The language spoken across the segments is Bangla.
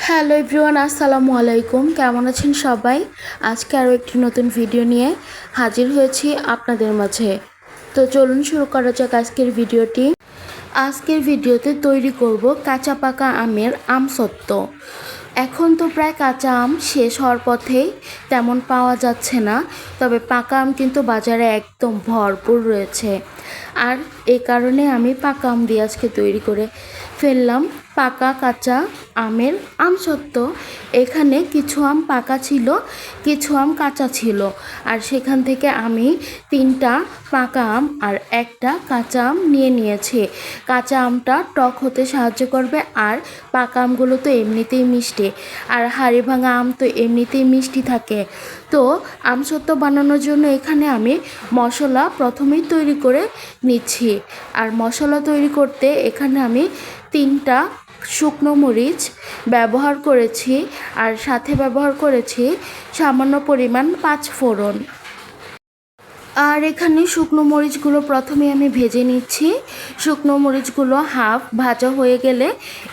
হ্যালো এভরিওয়ান, আসসালামু আলাইকুম। কেমন আছেন সবাই? আজকে আরও একটি নতুন ভিডিও নিয়ে হাজির হয়েছি আপনাদের মাঝে। তো চলুন শুরু করা যাক আজকের ভিডিওটি। আজকের ভিডিওতে তৈরি করব কাঁচা পাকা আমের আমসত্ত্ব। এখন তো প্রায় কাঁচা আম শেষ হওয়ার পথেই, তেমন পাওয়া যাচ্ছে না, তবে পাকা আম কিন্তু বাজারে একদম ভরপুর রয়েছে। আর এই কারণে আমি পাকা আম দিয়ে আজকে তৈরি করে ফেললাম পাকা কাঁচা আমের আমসত্ত্ব। এখানে কিছু আম পাকা ছিল, কিছু আম কাঁচা ছিল, আর সেখান থেকে আমি 3টা পাকা আম আর একটা কাঁচা আম নিয়েছি। কাঁচা আমটা টক হতে সাহায্য করবে, আর পাকা আমগুলো তো এমনিতেই মিষ্টি, আর হাড়ি ভাঙা আম তো এমনিতেই মিষ্টি থাকে। তো আমসত্ত্ব বানানোর জন্য এখানে আমি মশলা প্রথমেই তৈরি করে নিচ্ছি। আর মশলা তৈরি করতে এখানে আমি 3টা শুকনো মরিচ ব্যবহার করেছি, আর সাথে ব্যবহার করেছি সামান্য পরিমাণ 5 ফোড়ন। আর এখানে শুকনো মরিচগুলো প্রথমে আমি ভেজে নিচ্ছি। শুকনো মরিচগুলো হাফ ভাজা হয়ে গেলে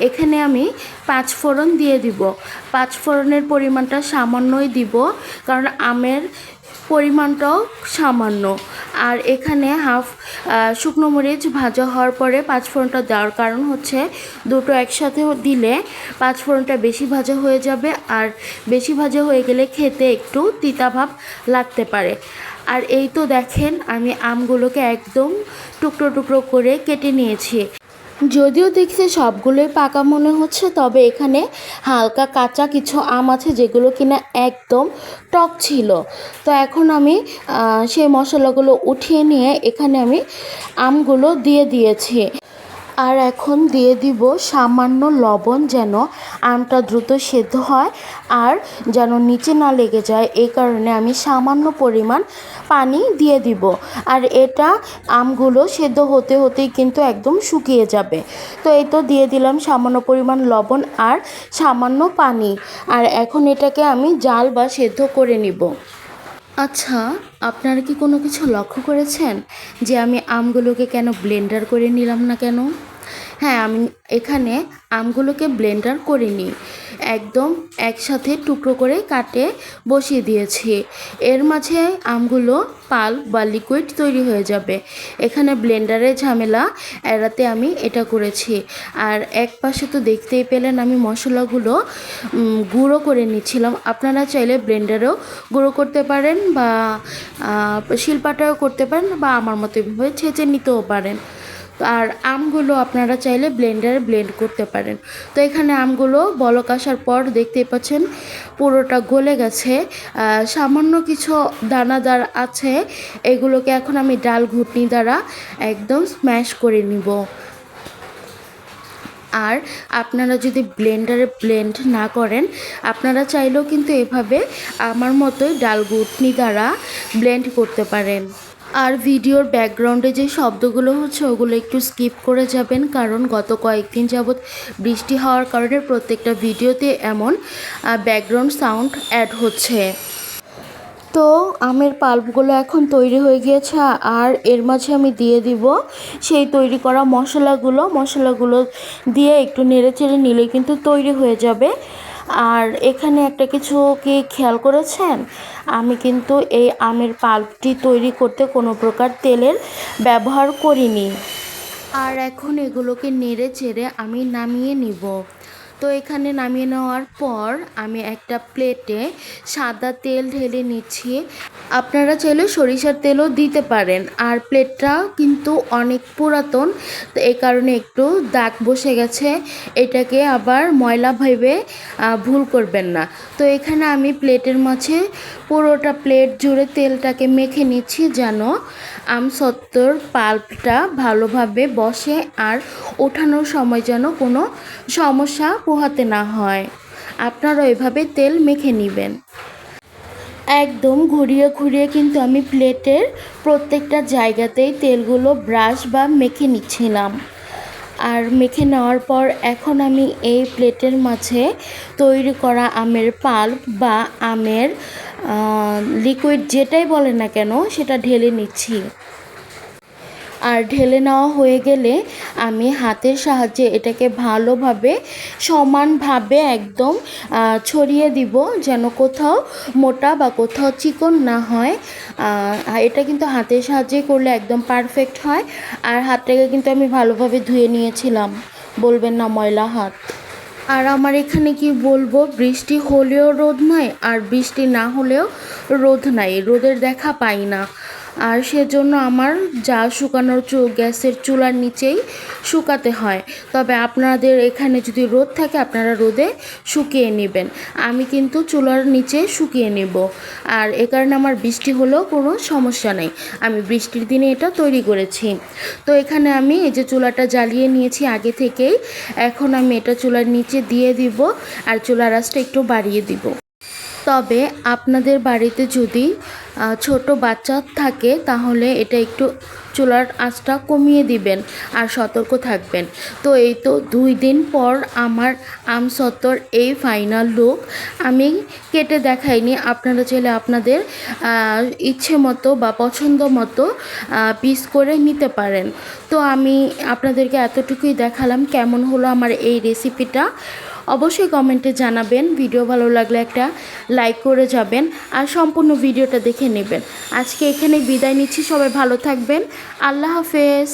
এখানে আমি 5 ফোড়ন দিয়ে দিব। 5 ফোড়নের পরিমাণটা সামান্যই দিব, কারণ আমের পরিমাণটাও সামান্য। আর এখানে হাফ শুকনো মরিচ ভাজা হওয়ার পরে 5 ফোড়নটা দেওয়ার কারণ হচ্ছে দুটো একসাথে দিলে 5 ফোড়নটা বেশি ভাজা হয়ে যাবে, আর বেশি ভাজা হয়ে গেলে খেতে একটু তিতা ভাব লাগতে পারে। আর এই তো দেখেন, আমি আমগুলোকে একদম টুকরো টুকরো করে কেটে নিয়েছি। যদিও দেখতে সবগুলোই পাকা মনে হচ্ছে, তবে এখানে হালকা কাঁচা কিছু আম আছে যেগুলো কিনা একদম টক ছিল। তো এখন আমি সেই মশলাগুলো উঠিয়ে নিয়ে এখানে আমি আমগুলো দিয়ে দিয়েছি। আর এখন দিয়ে দিব সামান্য লবণ, যেন আমটা দ্রুত সেদ্ধ হয় আর যেন নিচে না লেগে যায়। এই কারণে আমি সামান্য পরিমাণ পানি দিয়ে দিব। আর এটা আমগুলো সেদ্ধ হতে হতেই কিন্তু একদম শুকিয়ে যাবে। তো এই তো দিয়ে দিলাম সামান্য পরিমাণ লবণ আর সামান্য পানি। আর এখন এটাকে আমি জাল বা সেদ্ধ করে নিব। আচ্ছা, আপনারা কি কোনো কিছু লক্ষ্য করেছেন যে আমি আমগুলোকে কেন ব্লেন্ডার করে নিলাম না কেন? হ্যাঁ, আমি এখানে আমগুলোকে ব্লেন্ডার করিনি, একদম একসাথে টুকরো করে কাটে বসিয়ে দিয়েছি। এর মাঝে আমগুলো পাল্প বা লিকুইড তৈরি হয়ে যাবে। এখানে ব্লেন্ডারের ঝামেলা এড়াতে আমি এটা করেছি। আর এক পাশে তো দেখতেই পেলেন আমি মশলাগুলো গুঁড়ো করে নিচ্ছিলাম। আপনারা চাইলে ব্লেন্ডারেও গুঁড়ো করতে পারেন, বা শিলপাটাও করতে পারেন, বা আমার মতো এভাবে ছেঁচে নিতেও পারেন। আর আমগুলো আপনারা চাইলে ব্লেন্ডারে ব্লেন্ড করতে পারেন। তো এখানে আমগুলো বলক আসার পর দেখতেই পাচ্ছেন পুরোটা গলে গেছে, সামান্য কিছু দানাদার আছে। এগুলোকে এখন আমি ডাল ঘুটনি দ্বারা একদম স্ম্যাশ করে নিব। আর আপনারা যদি ব্লেন্ডারে ব্লেন্ড না করেন, আপনারা চাইলেও কিন্তু এভাবে আমার মতোই ডাল ঘুটনি দ্বারা ব্লেন্ড করতে পারেন। আর ভিডিওর ব্যাকগ্রাউন্ডে যে শব্দগুলো হচ্ছে ওগুলো একটু স্কিপ করে যাবেন, কারণ গত কয়েকদিন যাবৎ বৃষ্টি হওয়ার কারণে প্রত্যেকটা ভিডিওতে এমন ব্যাকগ্রাউন্ড সাউন্ড অ্যাড হচ্ছে। তো আমের পাল্পগুলো এখন তৈরি হয়ে গিয়েছে, আর এর মাঝে আমি দিয়ে দিব সেই তৈরি করা মশলাগুলো দিয়ে একটু নেড়েচেড়ে নিলে কিন্তু তৈরি হয়ে যাবে। আর এখানে একটা কিছু কি খেয়াল করেছেন? আমি কিন্তু এই আমের পাল্পটি তৈরি করতে কোনো প্রকার তেলের ব্যবহার করিনি। আর এখন এগুলোকে নেড়ে চেড়ে আমি নামিয়ে নিব। তো এখানে নামিয়ে নেওয়ার পর আমি একটা প্লেটে সাদা তেল ঢেলে নিচ্ছি। আপনারা চাইলে সরিষার তেলও দিতে পারেন। আর প্লেটটা কিন্তু অনেক পুরাতন, তো এই কারণে একটু দাগ বসে গেছে। এটাকে আবার ময়লা ভেবে ভুল করবেন না। তো এখানে আমি প্লেটের মাঝে পুরোটা প্লেট জুড়ে তেলটাকে মেখে নিচ্ছি, যেন আমসত্ত্বর পাল্পটা ভালোভাবে বসে আর ওঠানোর সময় যেন কোনো সমস্যা পোহাতে না হয়। আপনারা এভাবে তেল মেখে নেবেন। একদম ঘুরিয়ে ঘুরিয়ে কিন্তু আমি প্লেটের প্রত্যেকটা জায়গাতেই তেলগুলো ব্রাশ বা মেখে নিচ্ছিলাম। আর মেখে নেওয়ার পর এখন আমি এই প্লেটের মাঝে তৈরি করা আমের পাল্প বা আমের লিকুইড যেটাই বলে না কেন সেটা ঢেলে নিচ্ছি। আর ঢেলে নেওয়া হয়ে গেলে আমি হাতের সাহায্যে এটাকে ভালোভাবে সমানভাবে একদম ছড়িয়ে দিব, যেন কোথাও মোটা বা কোথাও চিকন না হয়। এটা কিন্তু হাতের সাহায্যে করলে একদম পারফেক্ট হয়। আর হাতটাকে কিন্তু আমি ভালোভাবে ধুয়ে নিয়েছিলাম, বলবেন না ময়লা হাত। আর আমার এখানে কি বলবো, বৃষ্টি হলেও রোদ নাই আর বৃষ্টি না হলেও রোদ নাই, রোদের দেখা পাই না। আর সেজন্য আমার যা শুকানোর গ্যাসের চুলার নিচেই শুকাতে হয়। তবে আপনাদের এখানে যদি রোদ থাকে আপনারা রোদে শুকিয়ে নেবেন, আমি কিন্তু চুলার নিচে শুকিয়ে নেব। আর এ কারণে আমার বৃষ্টি হলেও কোনো সমস্যা নেই, আমি বৃষ্টির দিনে এটা তৈরি করেছি। তো এখানে আমি এই যে চুলাটা জ্বালিয়ে নিয়েছি আগে থেকেই, এখন আমি এটা চুলার নিচে দিয়ে দিব আর চুলার আঁচটা একটু বাড়িয়ে দিব। তবে আপনাদের বাড়িতে যদি ছোট বাচ্চা থাকে তাহলে এটা একটু চুলার আঁচটা কমিয়ে দিবেন আর সতর্ক থাকবেন। তো এই তো 2 দিন পর আমার আমসত্ত্বর এই ফাইনাল লুক। আমি কেটে দেখাইনি, আপনারা চাইলে আপনাদের ইচ্ছে মতো বা পছন্দ মতো পিস করে নিতে পারেন। তো আমি আপনাদেরকে এতটুকুই দেখালাম। কেমন হলো আমার এই রেসিপিটা অবশ্যই কমেন্টে জানাবেন। ভিডিও ভালো লাগলে একটা লাইক করে যাবেন আর সম্পূর্ণ ভিডিওটা দেখে নেবেন। আজকে এখানে বিদায় নিচ্ছি, সবাই ভালো থাকবেন, আল্লাহ হাফেজ।